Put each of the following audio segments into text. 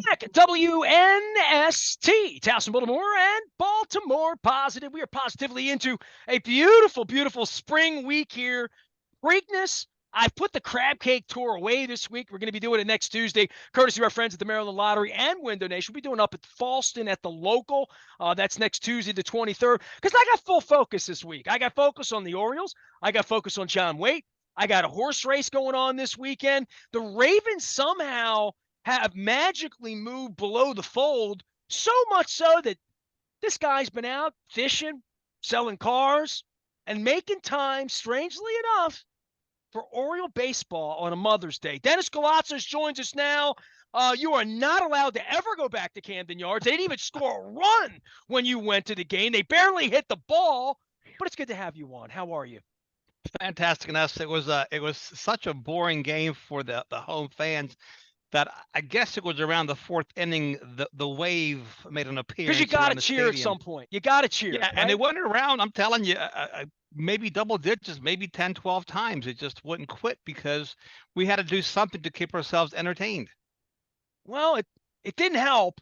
back. WNST, Towson, Baltimore, and Baltimore Positive. We are positively into a beautiful, beautiful spring week here. Preakness. I've put the crab cake tour away this week. We're going to be doing it next Tuesday, courtesy of our friends at the Maryland Lottery and Window Nation. We'll be doing it up at Falston at the local. That's next Tuesday, the 23rd. Because I got full focus this week. I got focus on the Orioles. I got focus on John Waite. I got a horse race going on this weekend. The Ravens somehow have magically moved below the fold, so much so that this guy's been out fishing, selling cars, and making time, strangely enough, for Oriole baseball on a Mother's Day. Dennis Koulatsos joins us now. You are not allowed to ever go back to Camden Yards. They didn't even score a run when you went to the game. They barely hit the ball, but it's good to have you on. How are you? Fantastic, and it was such a boring game for the home fans that I guess it was around the fourth inning the wave made an appearance. Because you got to around the cheer at stadium. some point. You got to cheer. Yeah, right? and it went around. I'm telling you, maybe double digits, maybe 10, 12 times. It just wouldn't quit because we had to do something to keep ourselves entertained. Well, it didn't help.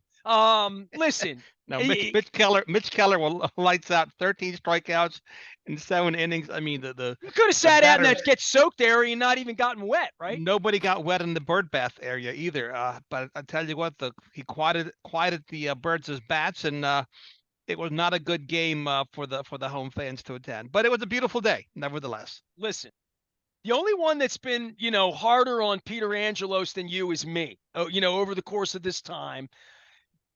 Listen. No, Mitch Keller will lights out 13 strikeouts in 7 innings. I mean, you could have sat out and get soaked there and not even gotten wet, right? Nobody got wet in the bird bath area either. But I tell you what, he quieted the birds' bats, and it was not a good game for the home fans to attend. But it was a beautiful day, nevertheless. Listen, the only one that's been harder on Peter Angelos than you is me. Over the course of this time.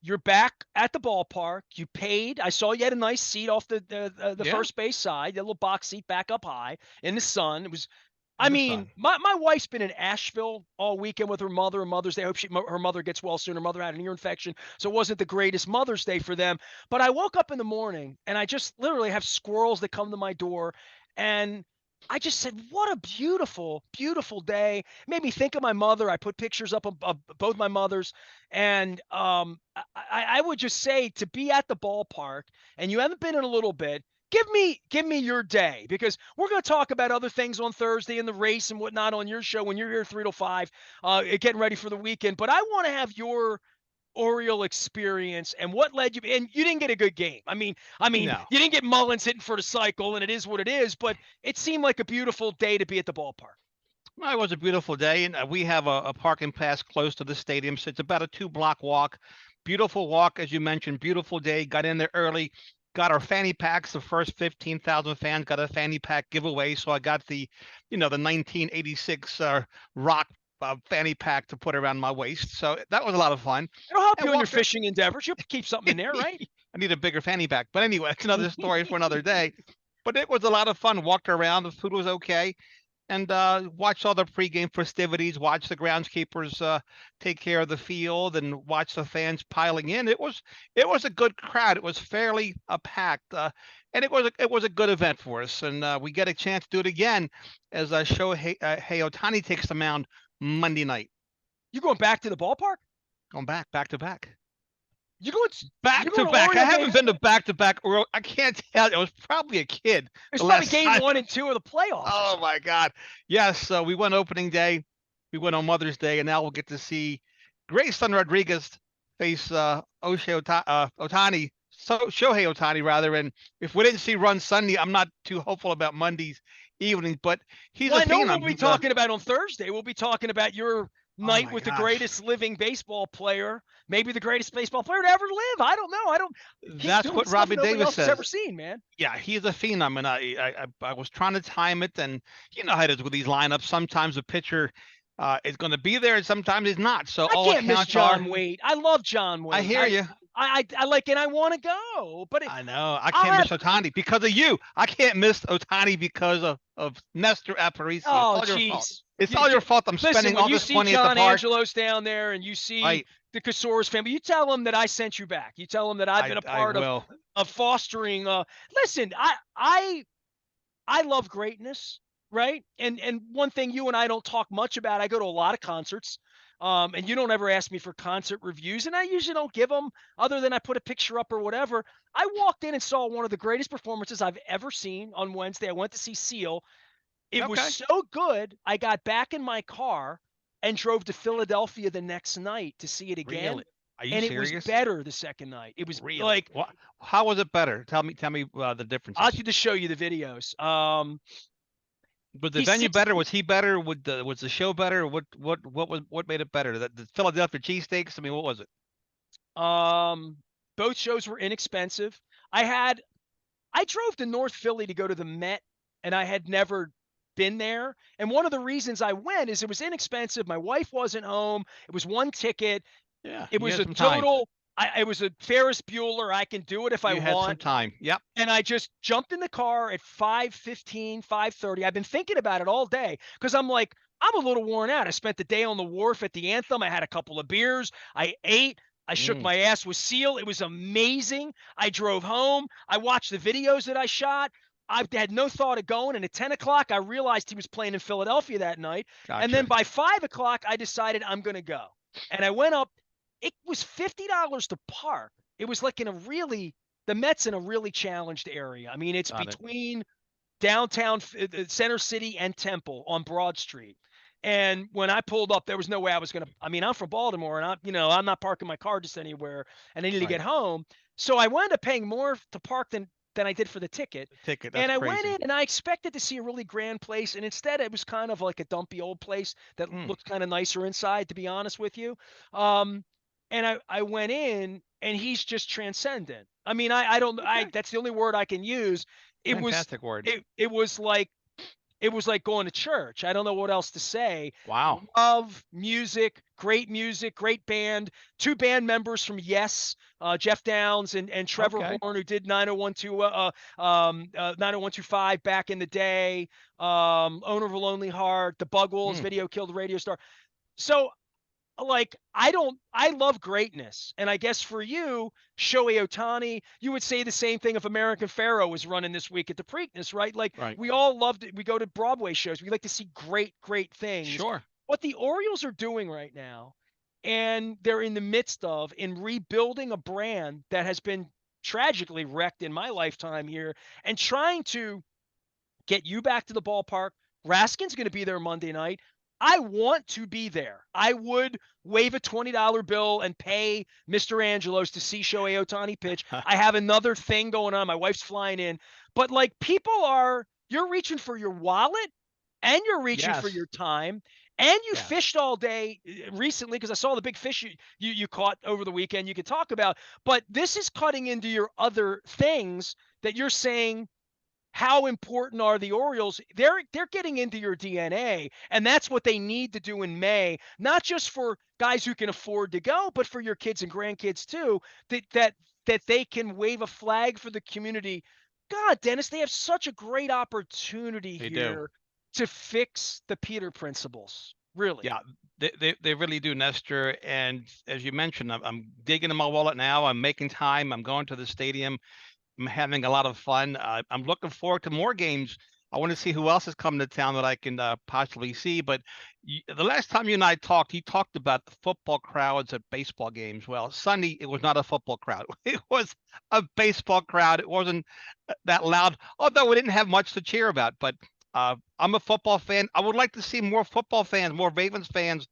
You're back at the ballpark. You paid. I saw you had a nice seat off the first base side, a little box seat back up high in the sun. It was, my wife's been in Asheville all weekend with her mother and Mother's Day. I hope her mother gets well soon. Her mother had an ear infection, so it wasn't the greatest Mother's Day for them. But I woke up in the morning and I just literally have squirrels that come to my door, and I just said, what a beautiful, beautiful day. It made me think of my mother. I put pictures up of both my mothers. And I would just say, to be at the ballpark, and you haven't been in a little bit, give me your day, because we're going to talk about other things on Thursday in the race and whatnot on your show when you're here 3 to 5, getting ready for the weekend. But I want to have your Oriole experience and what led you, and you didn't get a good game. I mean, no. You didn't get Mullins hitting for the cycle, and it is what it is, but it seemed like a beautiful day to be at the ballpark. Well, it was a beautiful day, and we have a parking pass close to the stadium, so it's about a 2-block walk. Beautiful walk, as you mentioned, beautiful day. Got in there early, got our fanny packs. The first 15,000 fans got a fanny pack giveaway, so I got the 1986 Rock fanny pack to put around my waist. So that was a lot of fun. It'll help you in your fishing endeavors. You'll keep something in there, right? I need a bigger fanny pack. But anyway, it's another story for another day. But it was a lot of fun. Walked around. The food was okay. And watched all the pregame festivities, watched the groundskeepers take care of the field, and watched the fans piling in. It was a good crowd. It was fairly packed. And it was a good event for us. And we get a chance to do it again as Shohei Ohtani takes the mound Monday night. You going back to the ballpark? Going back to back. You're going back to back. I haven't been to back to back. I can't tell. I was probably a kid. It's probably game 1 and 2 of the playoffs. Oh my God! Yes. So we went opening day. We went on Mother's Day, and now we'll get to see Grayson Rodriguez face Shohei Ohtani rather. And if we didn't see Run Sunday, I'm not too hopeful about Monday's evening. But he's a phenom. We'll be talking about on Thursday. We'll be talking about your night with the greatest living baseball player, maybe the greatest baseball player to ever live. I don't know. That's what Robbie Davis says. Ever seen, man? Yeah, he's a phenom, and I was trying to time it, and you know how it is with these lineups. Sometimes the pitcher is going to be there, and sometimes he's not. So I can't miss John Waite. I love John Waite. I hear you. I like, and I want to go, but I know I can't miss Ohtani because of you. I can't miss Ohtani because of Nestor Aparicio. Oh, jeez. It's all your fault. I'm spending all this money at the park. You see John Angelos down there, and you see the Casoras family. You tell them that I sent you back. You tell them that I've been a part of fostering. Listen, I love greatness, right? And one thing you and I don't talk much about. I go to a lot of concerts. And you don't ever ask me for concert reviews, and I usually don't give them other than I put a picture up or whatever. I walked in and saw one of the greatest performances I've ever seen on Wednesday. I went to see Seal. It was so good. I got back in my car and drove to Philadelphia the next night to see it again. Really? Are you And it was serious? better the second night. It was Really? like, What? How was it better? Tell me the I'll have differences. to just show you the videos. Was the He's venue six. better? Was he better? Was the show better? What made it better? The Philadelphia cheesesteaks? I mean, what was it? Um, both shows were inexpensive. I drove to North Philly to go to the Met, and I had never been there. And one of the reasons I went is it was inexpensive. My wife wasn't home. It was one ticket. Yeah, It you was had a some time. total. It was a Ferris Bueller. I can do it if I You had some want. time. Yep. And I just jumped in the car at 5:15, 5:30. I've been thinking about it all day because I'm like, I'm a little worn out. I spent the day on the wharf at the Anthem. I had a couple of beers. I ate. I shook Mm, my ass with Seal. It was amazing. I drove home. I watched the videos that I shot. I had no thought of going. And at 10 o'clock, I realized he was playing in Philadelphia that night. And then gotcha. by 5 o'clock, I decided I'm going to go. And I went up. It was $50 to park. It was like in a really the Mets in a really challenged area. I mean, it's Got it. between downtown Center City and Temple on Broad Street. And when I pulled up, there was no way I was going to. I mean, I'm from Baltimore, and I'm not parking my car just anywhere, and I need to Right. get home. So I wound up paying more to park than I did for the ticket. The ticket. That's And I went crazy. in, and I expected to see a really grand place, and instead it was kind of like a dumpy old place that Mm, looked kind of nicer inside, to be honest with you. Um, and I went in, and he's just transcendent. I mean, I don't I okay. that's the only word I can use. It was Fantastic word. it was like going to church. I don't know what else to say. Wow. Love music, great band. Two band members from Yes, Jeff Downs and Trevor Okay. Horn, who did 90125 back in the day. Owner of a Lonely Heart, The Buggles, Mm, Video Killed the Radio Star. So like I love greatness. And I guess for you, Shohei Ohtani, you would say the same thing if American Pharaoh was running this week at the Preakness, right? Like right. we all loved it. We go to Broadway shows. We like to see great things. Sure. What the Orioles are doing right now, and they're in the midst of in rebuilding a brand that has been tragically wrecked in my lifetime here, and trying to get you back to the ballpark. Raskin's going to be there Monday night. I want to be there. I would wave a $20 bill and pay Mr. Angelos to see Shohei Ohtani pitch. I have another thing going on. My wife's flying in. But like you're reaching for your wallet and you're reaching for Yes. your time. And you Yes. fished all day recently because I saw the big fish you caught over the weekend you could talk about. But this is cutting into your other things that you're saying how important are the Orioles? They're getting into your DNA, and that's what they need to do in May, not just for guys who can afford to go, but for your kids and grandkids too, that they can wave a flag for the community. God, Dennis, they have such a great opportunity They do. here to fix the Peter principles. Really. Yeah, they really do, Nestor. And as you mentioned, I'm digging in my wallet now. I'm making time. I'm going to the stadium. I'm having a lot of fun. I'm looking forward to more games. I want to see who else is coming to town that I can possibly see. But the last time you and I talked, you talked about the football crowds at baseball games. Well, Sunday, it was not a football crowd. It was a baseball crowd. It wasn't that loud, although we didn't have much to cheer about. But I'm a football fan. I would like to see more football fans, more Ravens fans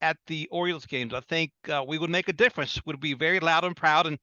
at the Orioles games. I think we would make a difference. Would be very loud and proud and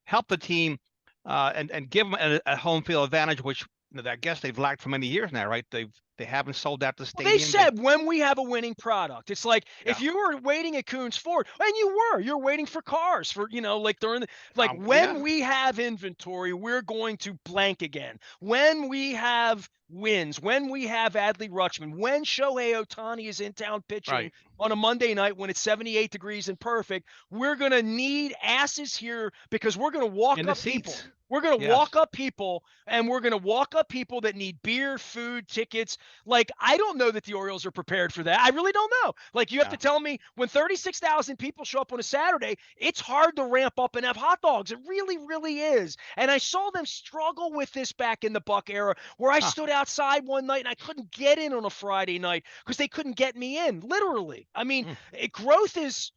help the team and give them a home field advantage, which I guess they've lacked for many years now, right? They haven't sold out the Well, they stadium. said when we have a winning product, it's like Yeah, if you were waiting at Coons Ford, and you're waiting for cars for, like during like yeah, when we have inventory, we're going to blank again. When we have wins, when we have Adley Rutschman, when Shohei Ohtani is in town pitching right. on a Monday night when it's 78 degrees and perfect, we're going to need asses here because we're going to walk In the up people. seats. We're going to Yes. walk up people and we're going to walk up people that need beer, food, tickets. Like, I don't know that the Orioles are prepared for that. I really don't know. Like, you have Yeah. to tell me when 36,000 people show up on a Saturday, it's hard to ramp up and have hot dogs. It really, really is. And I saw them struggle with this back in the Buck era where I Huh. stood outside one night and I couldn't get in on a Friday night because they couldn't get me in, literally. I mean, Mm, growth is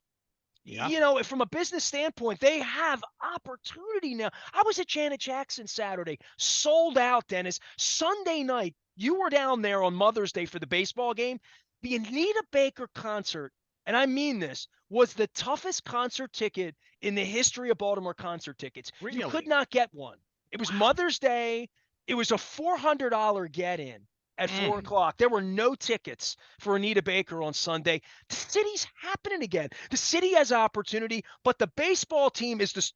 yeah. from a business standpoint, they have opportunity now. I was at Janet Jackson Saturday, sold out, Dennis. Sunday night, you were down there on Mother's Day for the baseball game. The Anita Baker concert and I mean this, was the toughest concert ticket in the history of Baltimore concert tickets. You could Really? not get one. It was Wow. Mother's Day. It was a $400 get-in at 4 Mm. o'clock. There were no tickets for Anita Baker on Sunday. The city's happening again. The city has opportunity, but the baseball team is just,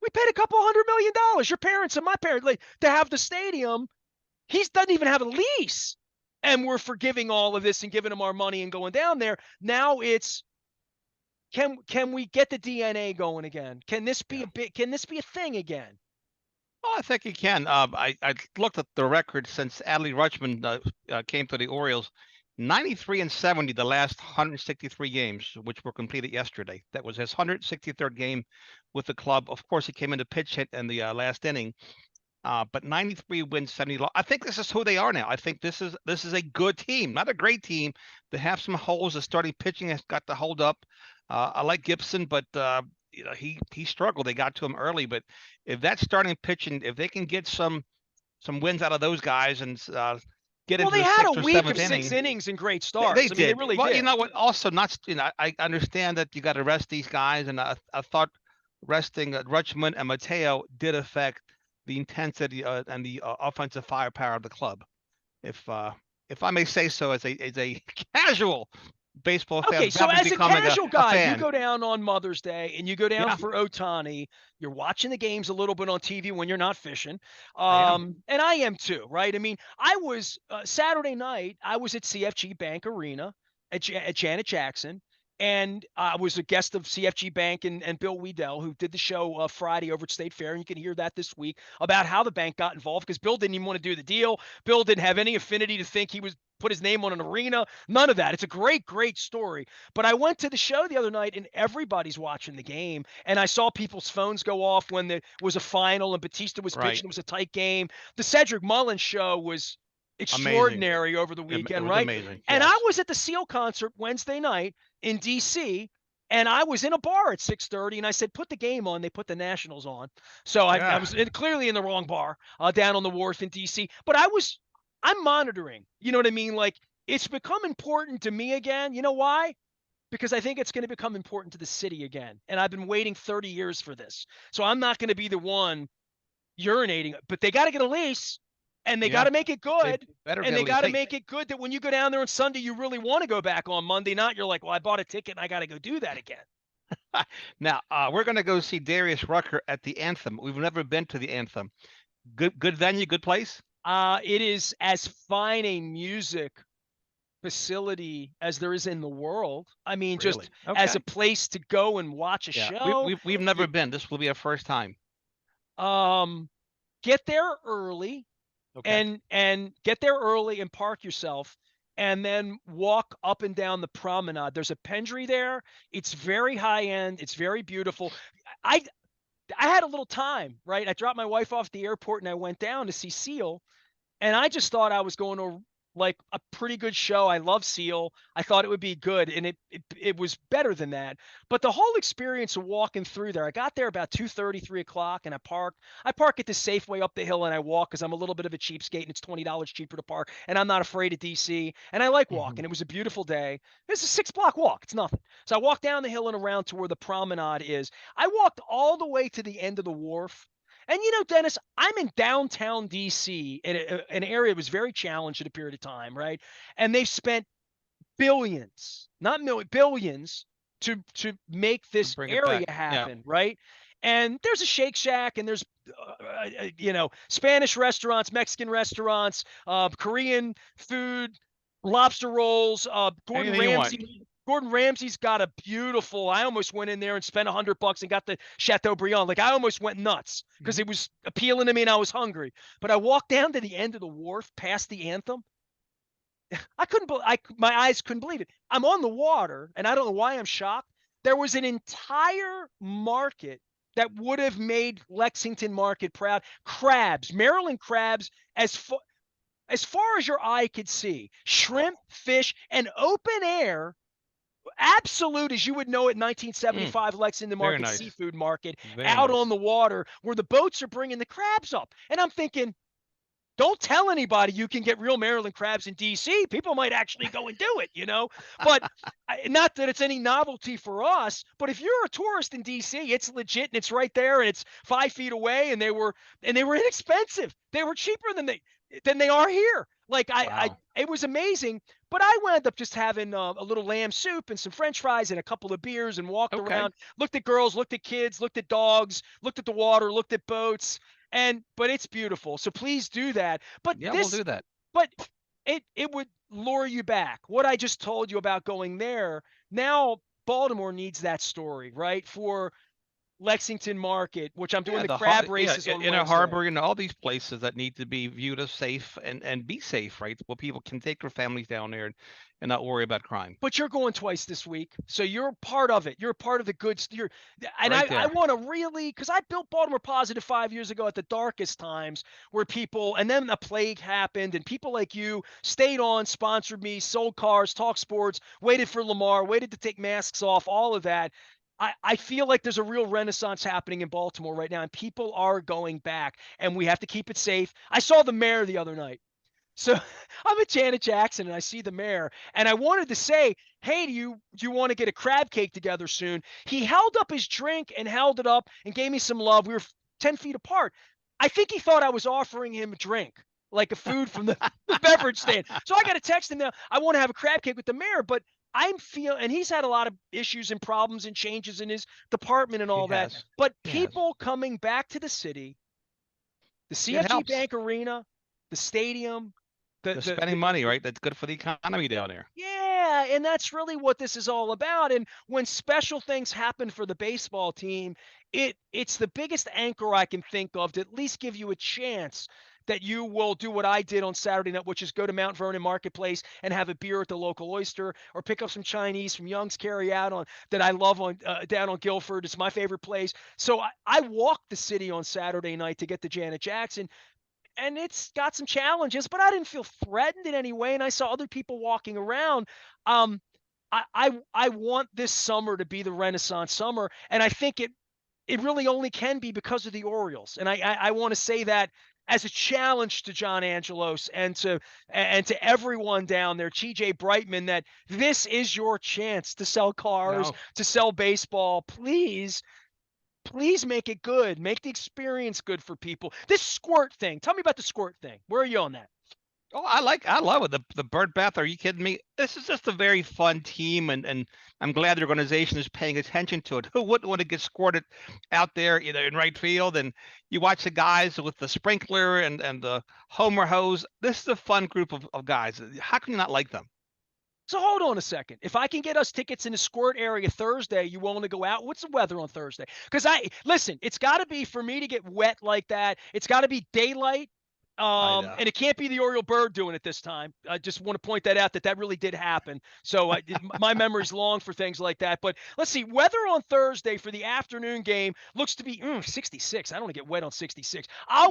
we paid a couple $100 million, your parents and my parents, like, to have the stadium. He doesn't even have a lease. And we're forgiving all of this and giving him our money and going down there. Now it's, can we get the DNA going again? Can this be Yeah. can this be a thing again? Oh, I think he can. I looked at the record since Adley Rutschman came to the Orioles. 93 and 70 the last 163 games, which were completed yesterday. That was his 163rd game with the club. Of course, he came in to pitch hit in the last inning. But 93 wins, 70 loss. I think this is who they are now. I think this is a good team, not a great team. They have some holes. The starting pitching has got to hold up. I like Gibson, but he struggled. They got to him early, but if that starting pitching, if they can get some wins out of those guys and get Well, into they the had a sixth or week of seventh 6 inning, innings and great they starts. I mean, they did. really Well, you did. know what? Also, not I understand that you got to rest these guys, and I thought resting Rutschman and Mateo did affect the intensity and the offensive firepower of the club. If I may say so, as a casual baseball fan, Okay, so about to as a becoming casual a guy, you fan. go down on Mother's Day and you go down Yeah, for Otani. You're watching the games a little bit on TV when you're not fishing, I am. and I am too, right? I mean, I was Saturday night. I was at CFG Bank Arena at Janet Jackson, and I was a guest of CFG Bank and Bill Weedell, who did the show Friday over at State Fair, and you can hear that this week about how the bank got involved because Bill didn't even want to do the deal. Bill didn't have any affinity to think he was put his name on an arena. None of that. It's a great, great story. But I went to the show the other night and everybody's watching the game. And I saw people's phones go off when there was a final and Batista was Right. pitching. It was a tight game. The Cedric Mullins show was Amazing. extraordinary over the It weekend, was right? amazing. And I Yes. was at the Seal concert Wednesday night in DC. And I was in a bar at 6:30, and I said, "Put the game on." They put the Nationals on, so I Yeah. was clearly in the wrong bar down on the wharf in DC. But I'm monitoring. You know what I mean? Like, it's become important to me again. You know why? Because I think it's going to become important to the city again. And I've been waiting 30 years for this. So I'm not going to be the one urinating, but they got to get a lease and they got Yeah. to make it They good. better And get at they least. got to Hey, make it good that when you go down there on Sunday, you really want to go back on Monday, not you're like, well, I bought a ticket and I got to go do that again. now we're gonna go see Darius Rucker at the Anthem. We've never been to the Anthem. Good venue, good place. It is as fine a music facility as there is in the world. I mean, just Really? as a Okay. place to go and watch a Yeah. We show. we've never been. This will be our first time. Um, get there early Okay. and get there early and park yourself and then walk up and down the promenade. There's a pendry there. It's very high end. It's very beautiful. I I had a little time, right? I dropped my wife off at the airport and I went down to see Seal. And I just thought I was going to like a pretty good show. I love Seal. I thought it would be good, and it was better than that. But the whole experience of walking through there, I got there about 2:30, 3 o'clock, and I parked. I park at the Safeway up the hill, and I walk because I'm a little bit of a cheapskate, and it's $20 cheaper to park. And I'm not afraid of DC, and I like Hmm. walking. It was a beautiful day. It's a 6 block walk. It's nothing. So I walked down the hill and around to where the promenade is. I walked all the way to the end of the wharf. And Dennis, I'm in downtown DC in an area that was very challenged at a period of time, right? And they've spent billions, not millions, billions to make To this bring it area back. Yeah. happen, right? And there's a Shake Shack, and there's Spanish restaurants, Mexican restaurants, Korean food, lobster rolls. Anything you want. Gordon Ramsay's got a beautiful. I almost went in there and spent $100 and got the Chateaubriand. Like I almost went nuts because Mhm. it was appealing to me and I was hungry. But I walked down to the end of the wharf past the Anthem. I couldn't. My eyes couldn't believe it. I'm on the water, and I don't know why I'm shocked. There was an entire market that would have made Lexington Market proud. Crabs, Maryland crabs, as far as your eye could see, shrimp, fish, and open air, absolute as you would know it, Mm, 1975 Lexington very Market nice. seafood market Very out on nice. the water where the boats are bringing the crabs up. And I'm thinking, don't tell anybody you can get real Maryland crabs in DC. People might actually go and do it. But not that it's any novelty for us, but if you're a tourist in DC, it's legit and it's right there and it's 5 feet away, and they were inexpensive. They were cheaper than they are here. Like Wow. it was amazing. But I wound up just having a little lamb soup and some French fries and a couple of beers and walked Okay. around, looked at girls, looked at kids, looked at dogs, looked at the water, looked at boats. But it's beautiful. So please do that. But Yeah, we'll do that. but it would lure you back. What I just told you about going there, now Baltimore needs that story, right? For Lexington Market, which I'm doing Yeah, the crab races on Inner Wednesday. Harbor, all these places that need to be viewed as safe and be safe, right? Where people can take their families down there and not worry about crime. But you're going twice this week, so you're part of it. You're part of the good. And Right I there. want to really, because I built Baltimore Positive 5 years ago at the darkest times, where people, and then the plague happened, and people like you stayed on, sponsored me, sold cars, talked sports, waited for Lamar, waited to take masks off, all of that. I feel like there's a real renaissance happening in Baltimore right now, and people are going back, and we have to keep it safe. I saw the mayor the other night. So I'm at Janet Jackson and I see the mayor, and I wanted to say, "Hey, do you want to get a crab cake together soon?" He held up his drink and held it up and gave me some love. We were 10 feet apart. I think he thought I was offering him a drink, like a food from the beverage stand. So I got to text him now. I want to have a crab cake with the mayor, but and he's had a lot of issues and problems and changes in his department and He all that. has. But He has. people coming back to the city, the It CFG helps. Bank Arena, the stadium, They're spending money, right? That's good for the economy down there. yeah, and that's really what this is all about. And when special things happen for the baseball team, it's the biggest anchor I can think of to at least give you a chance that you will do what I did on Saturday night, which is go to Mount Vernon Marketplace and have a beer at the local oyster, or pick up some Chinese from Young's Carry Out on that I love on down on Guilford. It's my favorite place. So I walked the city on Saturday night to get to Janet Jackson, and it's got some challenges, but I didn't feel threatened in any way. And I saw other people walking around. Um, I want this summer to be the Renaissance summer, and I think it really only can be because of the Orioles. And I want to say that as a challenge to John Angelos and to everyone down there, TJ Brightman, that this is your chance to sell cars, No. to sell baseball. Please make it good. Make the experience good for people. This squirt thing. Tell me about the squirt thing. Where are you on that? Oh, I love it. The bird bath. Are you kidding me? This is just a very fun team, and I'm glad the organization is paying attention to it. Who wouldn't want to get squirted out there, in right field? And you watch the guys with the sprinkler and the homer hose. This is a fun group of guys. How can you not like them? So hold on a second. If I can get us tickets in the squirt area Thursday, you willing to go out? What's the weather on Thursday? Because listen, it's got to be, for me to get wet like that. It's got to be daylight. I know. And it can't be the Oriole bird doing it this time. I just want to point that out, that really did happen. So my memory's long for things like that. But let's see, weather on Thursday for the afternoon game looks to be 66. I don't want to get wet on 66.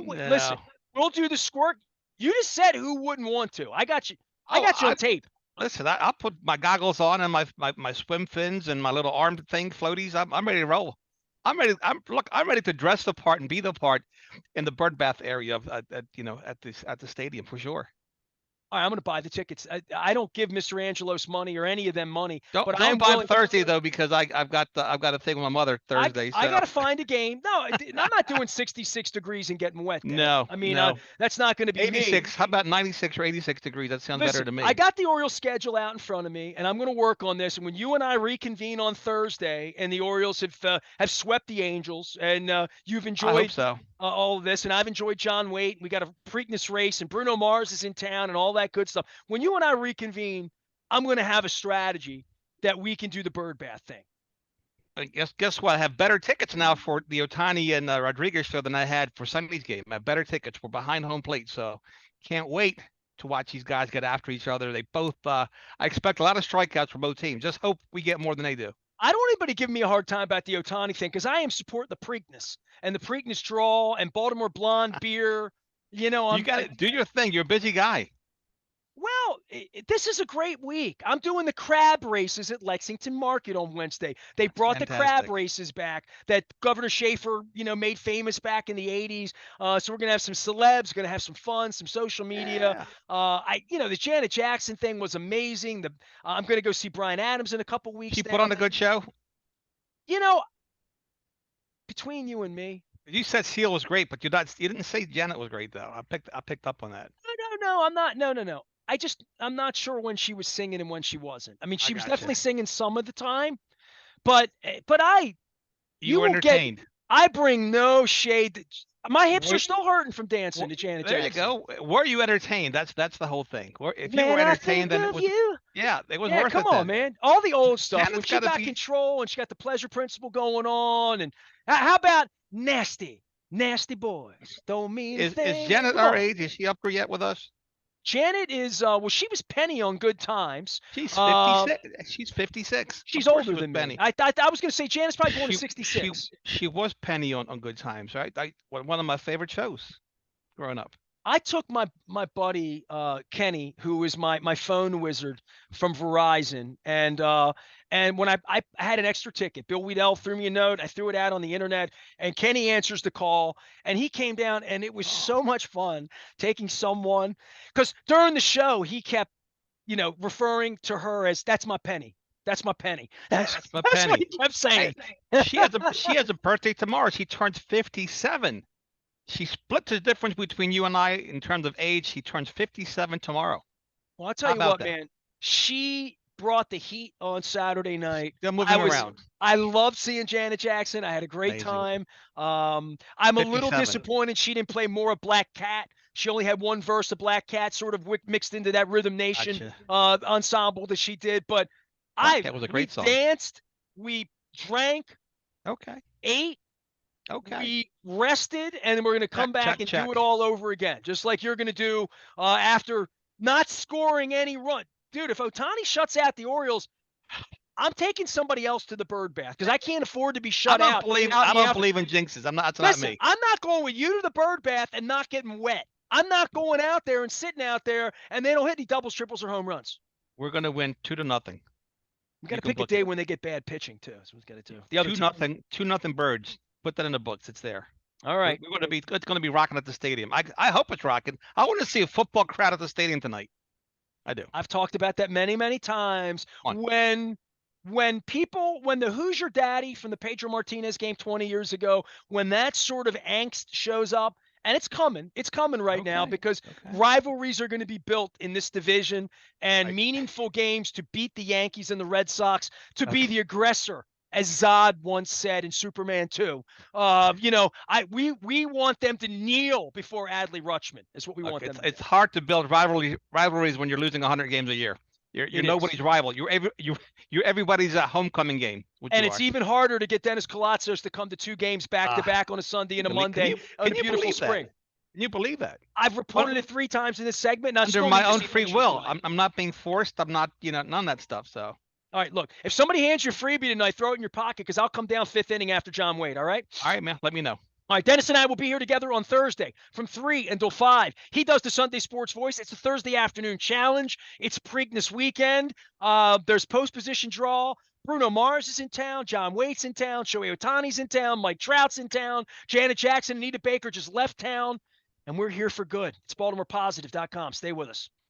Listen. No. We'll do the squirt. You just said who wouldn't want to. I got you. I Oh, got you on tape. listen. I'll put my goggles on and my swim fins and my little arm thing floaties. I'm ready to roll. I'm ready to dress the part and be the part in the bird bath area at the stadium for sure. All right, I'm going to buy the tickets. I don't give Mr. Angelos money or any of them money, Don't but I don't am buy them willing. Thursday though, because I've got a thing with my mother Thursday. I So got to find a game. No, I'm not doing 66 degrees and getting wet there. no, I mean, no. that's not going to be me. 86. How about 96 or 86 degrees? That sounds better Listen, to I me. got the Orioles schedule out in front of me, and I'm going to work on this. And when you and I reconvene on Thursday, and the Orioles have swept the Angels, and you've I hope enjoyed so. all of this, and I've enjoyed John Waite, and we got a Preakness race, and Bruno Mars is in town, and all that good stuff. When you and I reconvene, I'm going to have a strategy that we can do the bird bath thing. Guess what? I have better tickets now for the Otani and Rodriguez show than I had for Sunday's game. I have better tickets. We're behind home plate, so can't wait to watch these guys get after each other. They both. I expect a lot of strikeouts from both teams. Just hope we get more than they do. I don't want anybody giving me a hard time about the Otani thing, because I am supporting the Preakness and the Preakness draw and Baltimore blonde beer. You got to do your thing. You're a busy guy. Well, this is a great week. I'm doing the crab races at Lexington Market on Wednesday. They That's brought the crab fantastic. races back that Governor Schaefer, made famous back in the 80s. So we're going to have some celebs, going to have some fun, some social media. Yeah. The Janet Jackson thing was amazing. I'm going to go see Brian Adams in a couple weeks She put now. on a good show. You know, between you and me, You said Seal was great, but you didn't say Janet was great though. I picked up on that. no, I'm not. No, no, no. I'm not sure when she was singing and when she wasn't. I mean, I she was gotcha. definitely singing some of the time, but You you were will get. entertained. I bring no shade. My hips Were, are still hurting from were, dancing to Janet there you Jackson. go. Were you entertained? That's the whole thing. If you were Man, I entertained, think then it of was you. yeah, it was Yeah, worth come it on, then. man. All the old stuff when Janet's she got to got be. control and she got the pleasure principle going on. And how about nasty, nasty boys? Don't mean a Is thing. Janet Come our on. age? Is she up there yet with us? Janet is well, she was Penny on Good Times. She's Uh 56. She's 56. Of she's course she older was than me. Penny. I was gonna say Janet's probably born in She she '66. she was Penny on Good Times, right? One of my favorite shows growing up. I took my buddy Kenny, who is my phone wizard from Verizon, and when I had an extra ticket, Bill Weedell threw me a note. I threw it out on the internet, and Kenny answers the call, and he came down, and it was Oh, so much fun taking someone because during the show he kept referring to her as that's my penny, that's my penny, that's that's my that's what he Penny. kept saying. Hey, she has a birthday tomorrow. She turns 57. She split the difference between you and I in terms of age. She turns 57 tomorrow. Well, I'll tell How you about what, that? man. She brought the heat on Saturday night. Still I moving was around. I loved seeing Janet Jackson. I had a great Amazing. time. I'm a little 57. disappointed she didn't play more of Black Cat. She only had one verse of Black Cat, sort of mixed into that Rhythm Nation Gotcha. ensemble that she did. But Black I Cat was a we great song. danced, we drank, Okay. ate, Okay. we rested, and then we're going to Check, come back check, and do it check. all over again, just like you're going to do after not scoring any run. Dude, if Otani shuts out the Orioles, I'm taking somebody else to the bird bath because I can't afford to be I shut don't out believe out I in the don't outfield. believe in jinxes. That's not Listen, me. I'm not going with you to the bird bath and not getting wet. I'm not going out there and sitting out there and they don't hit any doubles, triples, or home runs. We're gonna win 2-0. We got You to can pick a book day it. when they get bad pitching too. So we got to do the other Two team. nothing. 2-0 birds. Put that in the books. It's there. All We're, right. we're gonna be. It's gonna be rocking at the stadium. I hope it's rocking. I want to see a football crowd at the stadium tonight. I do. I've talked about that many, many times. Come on. When the Hoosier Daddy from the Pedro Martinez game 20 years ago, when that sort of angst shows up, and it's coming right now Okay. because Okay. rivalries are going to be built in this division and Right. meaningful games to beat the Yankees and the Red Sox, to be Okay. the aggressor, as Zod once said in Superman 2. We want them to kneel before Adley Rutschman. Is what we Look, want them to do. it's hard to build rivalries when you're losing 100 games a year. You're It is. nobody's rival. You're everybody's homecoming game. What And you it's are. even harder to get Dennis Koulatsos to come to two games back to Ah, back on a Sunday and a can Monday you on can a you beautiful believe that? spring. Can you believe that? I've Well, reported it 3 times in this segment, and I under still my need to own see free pictures will. tonight. I'm not being forced. I'm not none of that stuff. So All right, look, if somebody hands you a freebie tonight, throw it in your pocket because I'll come down fifth inning after John Wade. All right. all right, man. Let me know. All right, Dennis and I will be here together on Thursday from 3 until 5. He does the Sunday Sports Voice. It's a Thursday afternoon challenge. It's Preakness weekend. There's post position draw. Bruno Mars is in town. John Waite's in town. Shohei Ohtani's in town. Mike Trout's in town. Janet Jackson and Anita Baker just left town. And we're here for good. It's BaltimorePositive.com. Stay with us.